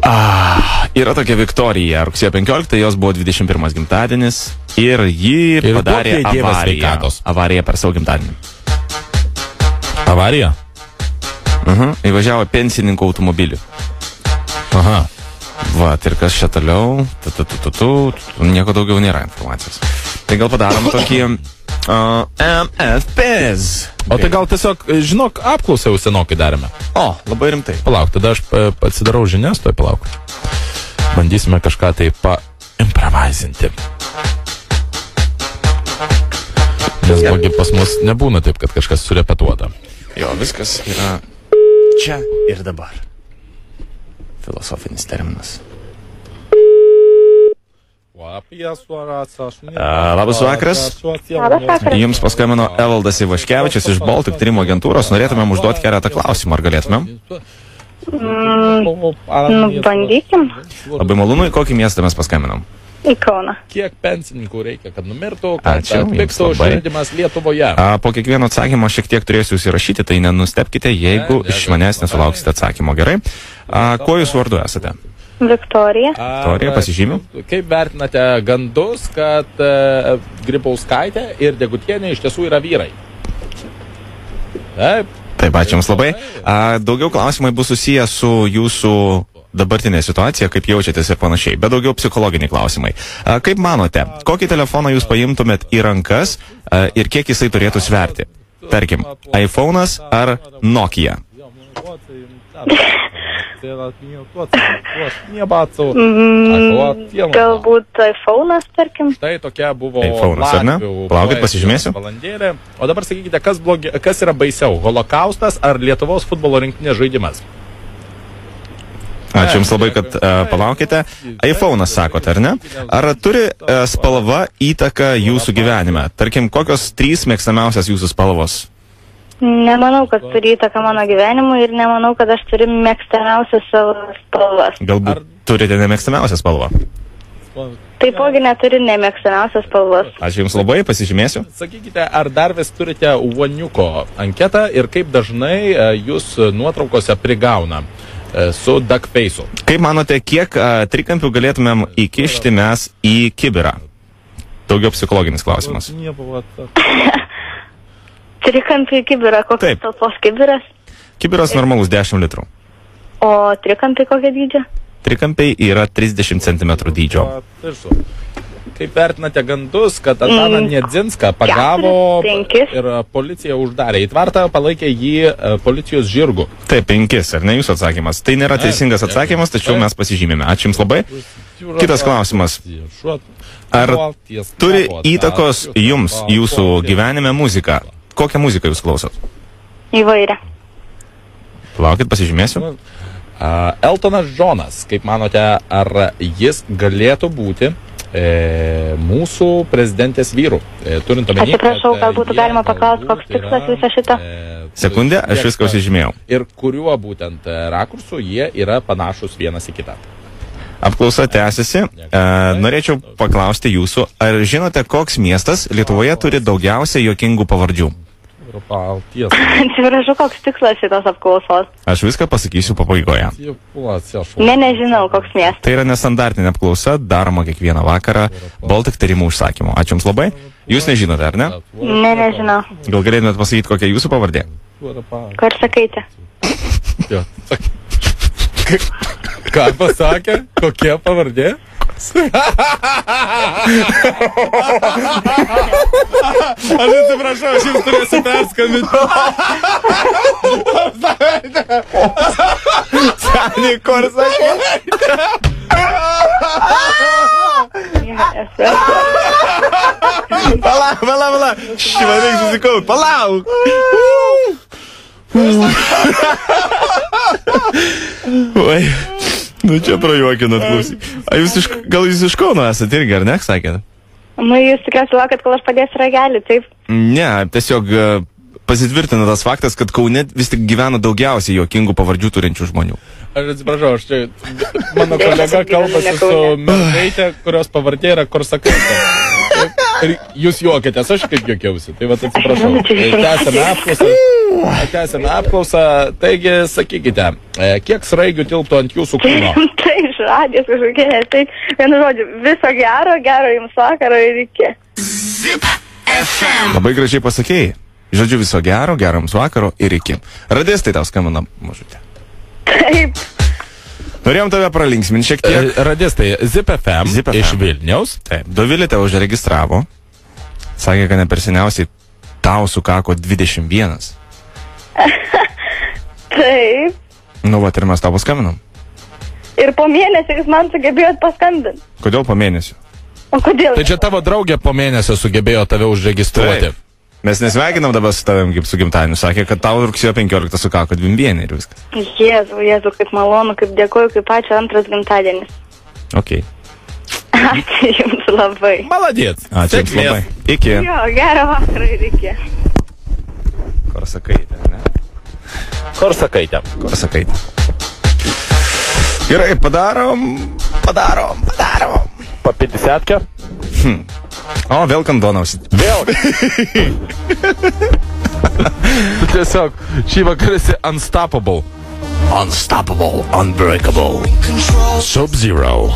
Yra tokia Viktorija, rugsėjo 15, jos buvo 21 gimtadienis ir ji padarė avariją per savo gimtadienį. Avarija? Įvažiavo pensininkų automobilį. Aha. Va, ir kas čia toliau? Nieko daugiau nėra informacijos. Tai gal padarome tokį MFPs. O tai gal tiesiog, žinok, apklausą jau senokai darėme. O, labai rimtai. Palauk, tada aš atsidarau žinias, toj palauk. Bandysime kažką tai paimprovizinti. Nes blogi pas mus nebūna taip, kad kažkas surepetuota. Jo, viskas yra čia ir dabar. Filosofinis terminas. Labas vakaras. Jums paskambino Evaldas Ivaškevičius iš Baltic Trim agentūros. Norėtumėm užduoti keletą klausimų. Ar galėtumėm? Bandykim. Labai malonu, į kokį miestą mes paskambinom? Į Kauną. Kiek pensininkų reikia, kad numirtų, kad atpigtų šildymas Lietuvoje? Po kiekvieno atsakymo šiek tiek turėsiu jūs įrašyti, tai nenustepkite, jeigu iš manęs nesulauksite atsakymo. Gerai? Kuo jūs vardu esate? Viktorija. Viktorija, pasižymiu. Kaip vertinate gandus, kad Grybauskaitė ir Degutienė iš tiesų yra vyrai? Taip, ačiū Jums labai. Daugiau klausimai bus susiję su jūsų dabartinė situacija, kaip jaučiatės ir panašiai, bet daugiau psichologiniai klausimai. Kaip manote, kokį telefoną jūs paimtumėt į rankas ir kiek jisai turėtų sverti? Tarkim, iPhone'as ar Nokia? Galbūt iPhone'as, tarkim. Štai tokia buvo iPhone'as, ar ne? Palaukit, pasižymėsiu. O dabar sakykite, kas yra baisiau, holokaustas ar Lietuvos futbolo rinktinės žaidimas? Ačiū Jums labai, kad palaukite. iPhone'as sakote, ar ne? Ar turi spalva įtaką jūsų gyvenime? Tarkim, kokios 3 mėgstamiausias jūsų spalvos? Nemanau, kad turi įtaką mano gyvenimui ir nemanau, kad aš turiu mėgstamiausias savo spalvas. Galbūt turite nemėgstamiausią spalvą? Taipogi neturi nemėgstamiausias spalvas. Ačiū Jums labai, pasižymėsiu. Sakykite, ar dar vis turite Uoniuko anketą ir kaip dažnai jūs nuotraukose prigauna su duckface'u? Kaip manote, kiek trikampių galėtumėm įkišti mes į kibirą? Daugiau psichologinis klausimas. Trikampių į kibirą, kokios talpos kibiras? Kibiras normalus 10 litrų. O trikampiai kokio dydžio? Trikampiai yra 30 cm dydžio. Kaip vertinate gandus, kad Antaną Niedzinską pagavo ir policija uždarė į tvartą, palaikė jį policijos žirgu? Taip, 5, ar ne jūsų atsakymas? Tai nėra teisingas atsakymas, tačiau mes pasižymėme. Ačiū Jums labai. Kitas klausimas. Ar turi įtakos Jums, jūsų gyvenime muzika? Kokią muziką Jūs klausot? Įvairią. Palaukit, pasižymėsiu. Eltonas Džonas, kaip manote, ar jis galėtų būti mūsų prezidentės vyrų? Atsiprašau, gal būtų galima paklausti, koks tikslas viso šito? Sekundę, aš viską užsižymėjau. Ir kuriuo būtent rakursu jie yra panašus vienas į kitą? Apklausa tęsiasi. Norėčiau paklausti jūsų, ar žinote, koks miestas Lietuvoje turi daugiausiai juokingų pavardžių? Atsiprašau, koks tikslas šitos apklausos? Aš viską pasakysiu pabaigoje. Nežinau, koks miestas. Tai yra nestandartinė apklausa, daroma kiekvieną vakarą Baltic Trim užsakymu. Ačiū Jums labai. Jūs nežinote, ar ne? Nežinau. Gal galėtumėt pasakyti, kokia jūsų pavardė? Korsakaitė. Ką pasakė? Kokia pavardė? Aš atsiprašau, aš Jums turėsiu perskambinti. Seniai Korsakaitė. Palauk. Man reikia susikaupt. Palauk. Oi. Nu čia prajuokinat, klausyk. Gal jūs iš Kauno esate irgi, ar ne, sakėte? Nu, jūs tikriausiai laukat, kol aš padėsiu ragelį, taip? Ne, tiesiog pasitvirtina tas faktas, kad Kaune vis tik gyvena daugiausiai juokingų pavardžių turinčių žmonių. Aš atsiprašau, aš čia, mano kolega kalbasi su mergaitė, kurios pavardė yra Korsakaitė. Ir jūs juokėtės, aš kaip juokiausi. Tai vat atsiprašau. Tęsime apklausą. Taigi, sakykite, kiek sraigių tilptų ant jūsų kūno? Tai radijas kažkokie, tai vienu žodžiu, viso gero jums vakaro ir iki. Labai gražiai pasakėjai. Žodžiu, viso gero jums vakaro ir iki. Radistai tau skambina, mažutė. Taip. Norėjom tave pralinksminti šiek tiek. Radistai, Zip FM iš Vilniaus. Taip, Dovilė tave užregistravo. Sakė, kad ne per seniausiai tau sukako 21. Taip. Nu, vat ir mes tau paskambinam. Ir po mėnesio jūs man sugebėjot paskambinti. Kodėl po mėnesio? O kodėl? Tai čia tavo draugė po mėnesio sugebėjo tave užregistruoti. Taip. Mes nesveikinam dabar su tavim kaip su gimtadieniu. Sakė, kad tau rugsėjo 15 sukako 21 ir viskas. Jėzu, kaip malonu, kaip dėkoju, kaip ačiū, antras gimtadienis. Ok. Ačiū jums labai. Maladėt. Ačiū jums labai. Iki. Jo, gerą vakarą ir iki. Korsakaitė, ne? Korsakaitė. Korsakaitė. Gerai, padarom. Po 50. O, vėl kandonausi. Vėl. Tu tiesiog šį vakarą esi unstoppable. Unstoppable, unbreakable. Sub-Zero.